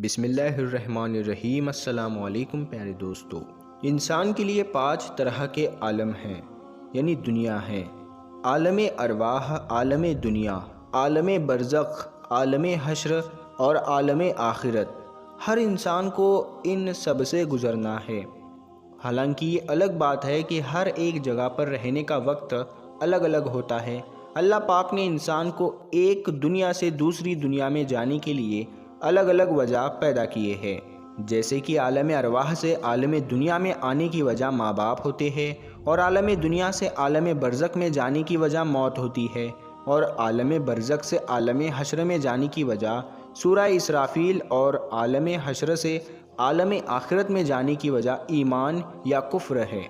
بسم اللہ الرحمن الرحیم۔ السلام علیکم پیارے دوستو۔ انسان کے لیے 5 طرح کے عالم ہیں، یعنی دنیا ہیں۔ عالم ارواح، عالم دنیا، عالم برزخ، عالم حشر اور عالم آخرت۔ ہر انسان کو ان سب سے گزرنا ہے۔ حالانکہ یہ الگ بات ہے کہ ہر ایک جگہ پر رہنے کا وقت الگ الگ ہوتا ہے۔ اللہ پاک نے انسان کو ایک دنیا سے دوسری دنیا میں جانے کے لیے الگ الگ وجہ پیدا کیے ہیں، جیسے کہ عالم ارواح سے عالم دنیا میں آنے کی وجہ ماں باپ ہوتے ہیں، اور عالم دنیا سے عالم برزخ میں جانے کی وجہ موت ہوتی ہے، اور عالم برزخ سے عالم حشر میں جانے کی وجہ سورہ اسرافیل، اور عالم حشر سے عالم آخرت میں جانے کی وجہ ایمان یا کفر ہے۔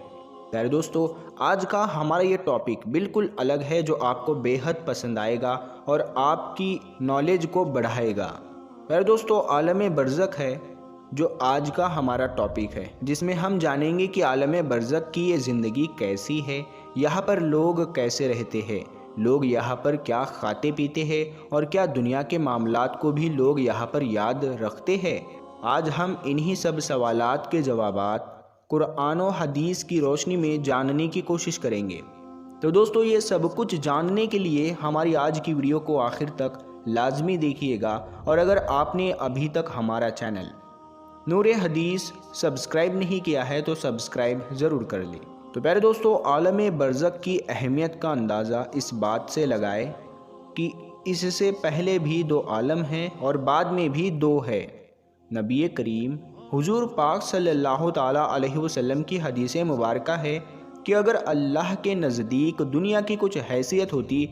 پیارے دوستو، آج کا ہمارا یہ ٹاپک بالکل الگ ہے، جو آپ کو بے حد پسند آئے گا اور آپ کی نالج کو بڑھائے گا۔ پیارے دوستو، عالم برزخ ہے جو آج کا ہمارا ٹاپک ہے، جس میں ہم جانیں گے کہ عالم برزخ کی یہ زندگی کیسی ہے، یہاں پر لوگ کیسے رہتے ہیں، لوگ یہاں پر کیا کھاتے پیتے ہیں، اور کیا دنیا کے معاملات کو بھی لوگ یہاں پر یاد رکھتے ہیں۔ آج ہم انہی سب سوالات کے جوابات قرآن و حدیث کی روشنی میں جاننے کی کوشش کریں گے۔ تو دوستو، یہ سب کچھ جاننے کے لیے ہماری آج کی ویڈیو کو آخر تک لازمی دیکھیے گا، اور اگر آپ نے ابھی تک ہمارا چینل نور حدیث سبسکرائب نہیں کیا ہے تو سبسکرائب ضرور کر لیں۔ تو پیارے دوستو، عالم برزخ کی اہمیت کا اندازہ اس بات سے لگائے کہ اس سے پہلے بھی 2 عالم ہیں اور بعد میں بھی 2 ہے۔ نبی کریم حضور پاک صلی اللہ تعالیٰ علیہ وسلم کی حدیث مبارکہ ہے کہ اگر اللہ کے نزدیک دنیا کی کچھ حیثیت ہوتی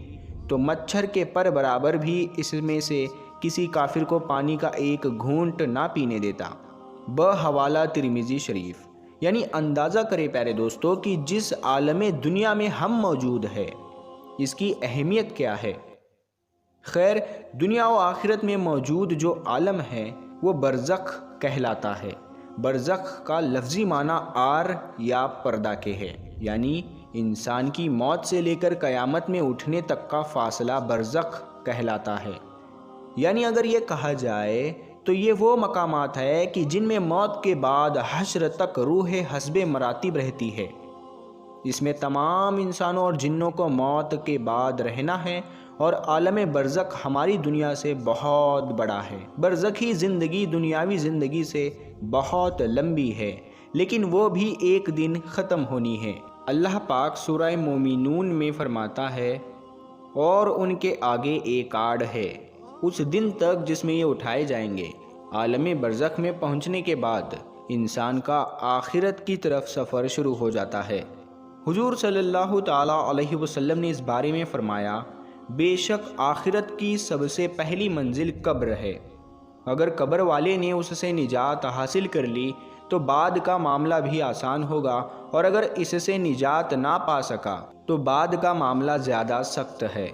تو مچھر کے پر برابر بھی اس میں سے کسی کافر کو پانی کا ایک گھونٹ نہ پینے دیتا۔ بحوالہ ترمذی شریف۔ یعنی اندازہ کرے پیارے دوستو کہ جس عالم دنیا میں ہم موجود ہے، اس کی اہمیت کیا ہے۔ خیر، دنیا و آخرت میں موجود جو عالم ہے وہ برزخ کہلاتا ہے۔ برزخ کا لفظی معنی آر یا پردہ کے ہے، یعنی انسان کی موت سے لے کر قیامت میں اٹھنے تک کا فاصلہ برزخ کہلاتا ہے۔ یعنی اگر یہ کہا جائے تو یہ وہ مقامات ہے کہ جن میں موت کے بعد حشر تک روح حسب مراتب رہتی ہے۔ اس میں تمام انسانوں اور جنوں کو موت کے بعد رہنا ہے، اور عالم برزخ ہماری دنیا سے بہت بڑا ہے۔ برزخی زندگی دنیاوی زندگی سے بہت لمبی ہے، لیکن وہ بھی ایک دن ختم ہونی ہے۔ اللہ پاک سورہ مومنون میں فرماتا ہے، اور ان کے آگے ایک آڑ ہے اس دن تک جس میں یہ اٹھائے جائیں گے۔ عالم برزخ میں پہنچنے کے بعد انسان کا آخرت کی طرف سفر شروع ہو جاتا ہے۔ حضور صلی اللہ تعالیٰ علیہ وسلم نے اس بارے میں فرمایا، بے شک آخرت کی سب سے پہلی منزل قبر ہے۔ اگر قبر والے نے اس سے نجات حاصل کر لی تو بعد کا معاملہ بھی آسان ہوگا، اور اگر اس سے نجات نہ پا سکا تو بعد کا معاملہ زیادہ سخت ہے۔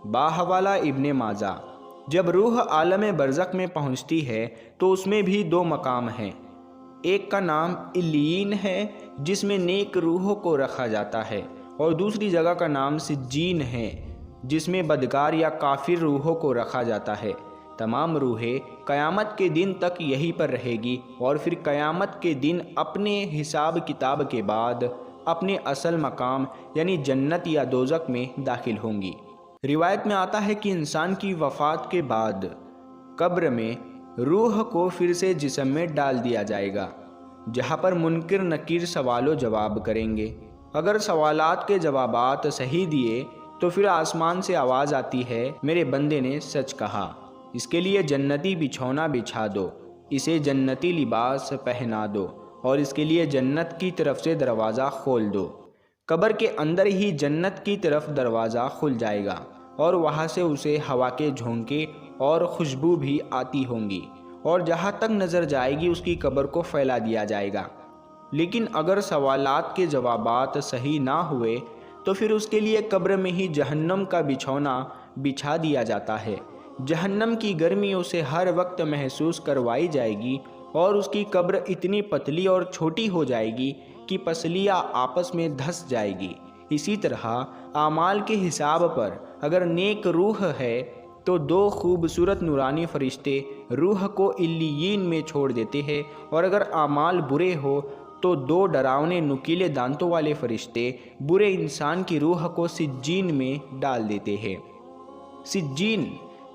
بحوالہ ابن ماجہ۔ جب روح عالم برزخ میں پہنچتی ہے تو اس میں بھی 2 مقام ہیں۔ ایک کا نام علیین ہے، جس میں نیک روحوں کو رکھا جاتا ہے، اور دوسری جگہ کا نام سجین ہے، جس میں بدکار یا کافر روحوں کو رکھا جاتا ہے۔ تمام روحیں قیامت کے دن تک یہیں پر رہے گی، اور پھر قیامت کے دن اپنے حساب کتاب کے بعد اپنے اصل مقام یعنی جنت یا دوزخ میں داخل ہوں گی۔ روایت میں آتا ہے کہ انسان کی وفات کے بعد قبر میں روح کو پھر سے جسم میں ڈال دیا جائے گا، جہاں پر منکر نکیر سوال و جواب کریں گے۔ اگر سوالات کے جوابات صحیح دیے تو پھر آسمان سے آواز آتی ہے، میرے بندے نے سچ کہا، اس کے لیے جنتی بچھونا بچھا دو، اسے جنتی لباس پہنا دو، اور اس کے لیے جنت کی طرف سے دروازہ کھول دو۔ قبر کے اندر ہی جنت کی طرف دروازہ کھل جائے گا، اور وہاں سے اسے ہوا کے جھونکے اور خوشبو بھی آتی ہوں گی، اور جہاں تک نظر جائے گی اس کی قبر کو پھیلا دیا جائے گا۔ لیکن اگر سوالات کے جوابات صحیح نہ ہوئے تو پھر اس کے لیے قبر میں ہی جہنم کا بچھونا بچھا دیا جاتا ہے۔ جہنم کی گرمی اسے ہر وقت محسوس کروائی جائے گی، اور اس کی قبر اتنی پتلی اور چھوٹی ہو جائے گی کہ پسلیاں آپس میں دھس جائے گی۔ اسی طرح اعمال کے حساب پر اگر نیک روح ہے تو دو خوبصورت نورانی فرشتے روح کو علیین میں چھوڑ دیتے ہیں، اور اگر اعمال برے ہو تو دو ڈراؤنے نکیلے دانتوں والے فرشتے برے انسان کی روح کو سجین میں ڈال دیتے ہیں۔ سجین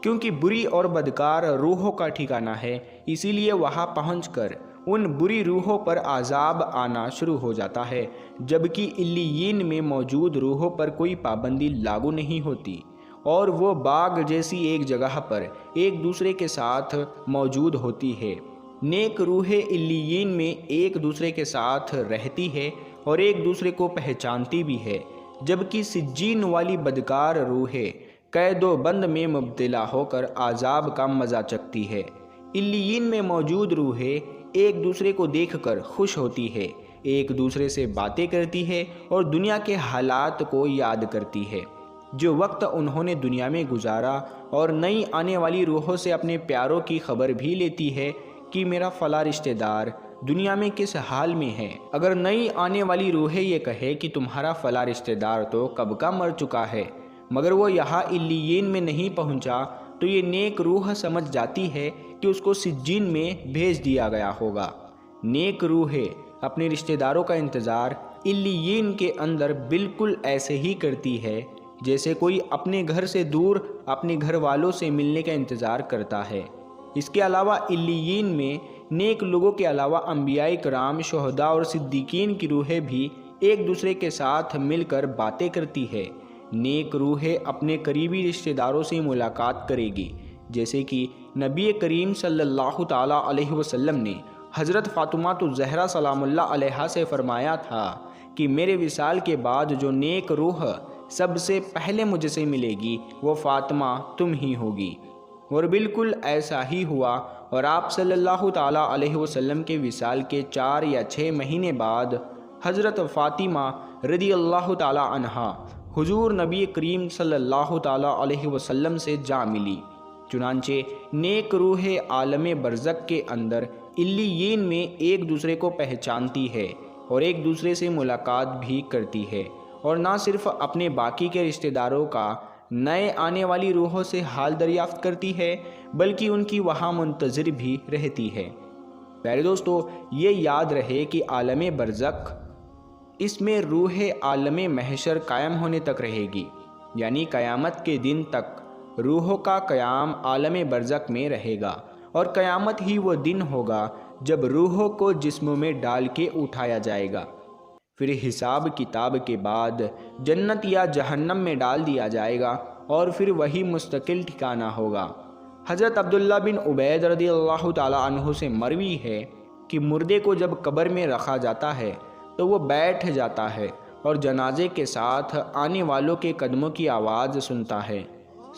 کیونکہ بری اور بدکار روحوں کا ٹھکانہ ہے، اسی لیے وہاں پہنچ کر ان بری روحوں پر عذاب آنا شروع ہو جاتا ہے، جبکہ علیین میں موجود روحوں پر کوئی پابندی لاگو نہیں ہوتی، اور وہ باغ جیسی ایک جگہ پر ایک دوسرے کے ساتھ موجود ہوتی ہے۔ نیک روحیں علیین میں ایک دوسرے کے ساتھ رہتی ہے اور ایک دوسرے کو پہچانتی بھی ہے، جبکہ سجین والی بدکار روحیں قید و بند میں مبتلا ہو کر عذاب کا مزہ چکھتی ہے۔ علیین میں موجود روحیں ایک دوسرے کو دیکھ کر خوش ہوتی ہے، ایک دوسرے سے باتیں کرتی ہے اور دنیا کے حالات کو یاد کرتی ہے، جو وقت انہوں نے دنیا میں گزارا، اور نئی آنے والی روحوں سے اپنے پیاروں کی خبر بھی لیتی ہے کہ میرا فلاں رشتہ دار دنیا میں کس حال میں ہے۔ اگر نئی آنے والی روحیں یہ کہے کہ تمہارا فلاں رشتہ دار تو کب کا مر چکا ہے، مگر وہ یہاں علیین میں نہیں پہنچا، تو یہ نیک روح سمجھ جاتی ہے کہ اس کو سجین میں بھیج دیا گیا ہوگا۔ نیک روحیں اپنے رشتہ داروں کا انتظار علیین کے اندر بالکل ایسے ہی کرتی ہے جیسے کوئی اپنے گھر سے دور اپنے گھر والوں سے ملنے کا انتظار کرتا ہے۔ اس کے علاوہ علیین میں نیک لوگوں کے علاوہ انبیاء کرام، شہداء اور صدیقین کی روحیں بھی ایک دوسرے کے ساتھ مل کر باتیں کرتی ہے۔ نیک روحیں اپنے قریبی رشتہ داروں سے ملاقات کرے گی، جیسے کہ نبی کریم صلی اللہ تعالیٰ علیہ وسلم نے حضرت فاطمہ الزہرا سلام اللہ علیہا سے فرمایا تھا کہ میرے وصال کے بعد جو نیک روح سب سے پہلے مجھ سے ملے گی وہ فاطمہ تم ہی ہوگی، اور بالکل ایسا ہی ہوا، اور آپ صلی اللہ تعالیٰ علیہ وسلم کے وصال کے 4 یا 6 مہینے بعد حضرت فاطمہ رضی اللہ تعالیٰ عنہا حضور نبی کریم صلی اللہ تعالیٰ علیہ وسلم سے جا ملی۔ چنانچہ نیک روح عالم برزخ کے اندر علیین میں ایک دوسرے کو پہچانتی ہے اور ایک دوسرے سے ملاقات بھی کرتی ہے، اور نہ صرف اپنے باقی کے رشتہ داروں کا نئے آنے والی روحوں سے حال دریافت کرتی ہے، بلکہ ان کی وہاں منتظر بھی رہتی ہے۔ پیارے دوستو، یہ یاد رہے کہ عالم برزخ، اس میں روح عالم محشر قائم ہونے تک رہے گی، یعنی قیامت کے دن تک روحوں کا قیام عالم برزخ میں رہے گا، اور قیامت ہی وہ دن ہوگا جب روحوں کو جسموں میں ڈال کے اٹھایا جائے گا، پھر حساب کتاب کے بعد جنت یا جہنم میں ڈال دیا جائے گا، اور پھر وہی مستقل ٹھکانہ ہوگا۔ حضرت عبداللہ بن عبید رضی اللہ تعالیٰ عنہ سے مروی ہے کہ مردے کو جب قبر میں رکھا جاتا ہے تو وہ بیٹھ جاتا ہے اور جنازے کے ساتھ آنے والوں کے قدموں کی آواز سنتا ہے۔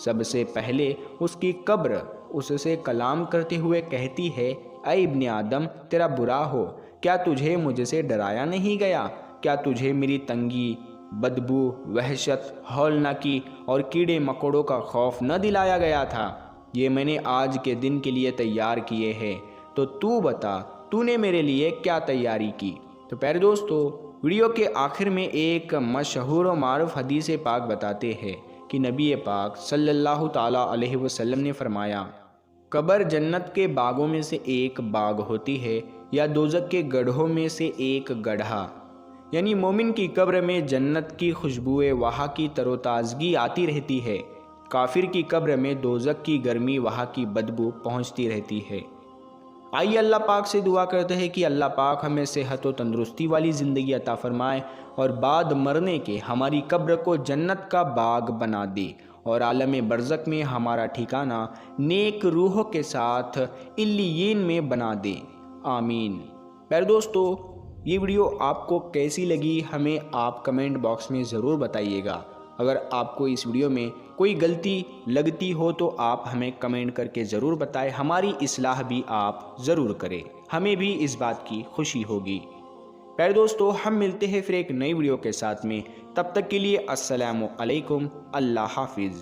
سب سے پہلے اس کی قبر اس سے کلام کرتے ہوئے کہتی ہے، اے ابن آدم، تیرا برا ہو، کیا تجھے مجھ سے ڈرایا نہیں گیا؟ کیا تجھے میری تنگی، بدبو، وحشت، ہولناکی اور کیڑے مکوڑوں کا خوف نہ دلایا گیا تھا؟ یہ میں نے آج کے دن کے لیے تیار کیے ہیں، تو تو بتا تو نے میرے لیے کیا تیاری کی؟ تو پیارے دوستو، ویڈیو کے آخر میں ایک مشہور و معروف حدیث پاک بتاتے ہیں کہ نبی پاک صلی اللہ تعالیٰ علیہ وسلم نے فرمایا، قبر جنت کے باغوں میں سے ایک باغ ہوتی ہے، یا دوزخ کے گڑھوں میں سے ایک گڑھا۔ یعنی مومن کی قبر میں جنت کی خوشبوئیں، وہاں کی تر و تازگی آتی رہتی ہے، کافر کی قبر میں دوزخ کی گرمی، وہاں کی بدبو پہنچتی رہتی ہے۔ آئیے اللہ پاک سے دعا کرتے ہیں کہ اللہ پاک ہمیں صحت و تندرستی والی زندگی عطا فرمائے، اور بعد مرنے کے ہماری قبر کو جنت کا باغ بنا دے، اور عالم برزخ میں ہمارا ٹھکانہ نیک روحوں کے ساتھ علیین میں بنا دے، آمین۔ پیارے دوستو، یہ ویڈیو آپ کو کیسی لگی ہمیں آپ کمنٹ باکس میں ضرور بتائیے گا۔ اگر آپ کو اس ویڈیو میں کوئی غلطی لگتی ہو تو آپ ہمیں کمنٹ کر کے ضرور بتائیں، ہماری اصلاح بھی آپ ضرور کریں، ہمیں بھی اس بات کی خوشی ہوگی۔ پیارے دوستو، ہم ملتے ہیں پھر ایک نئی ویڈیو کے ساتھ میں، تب تک کے لیے السلام علیکم، اللہ حافظ۔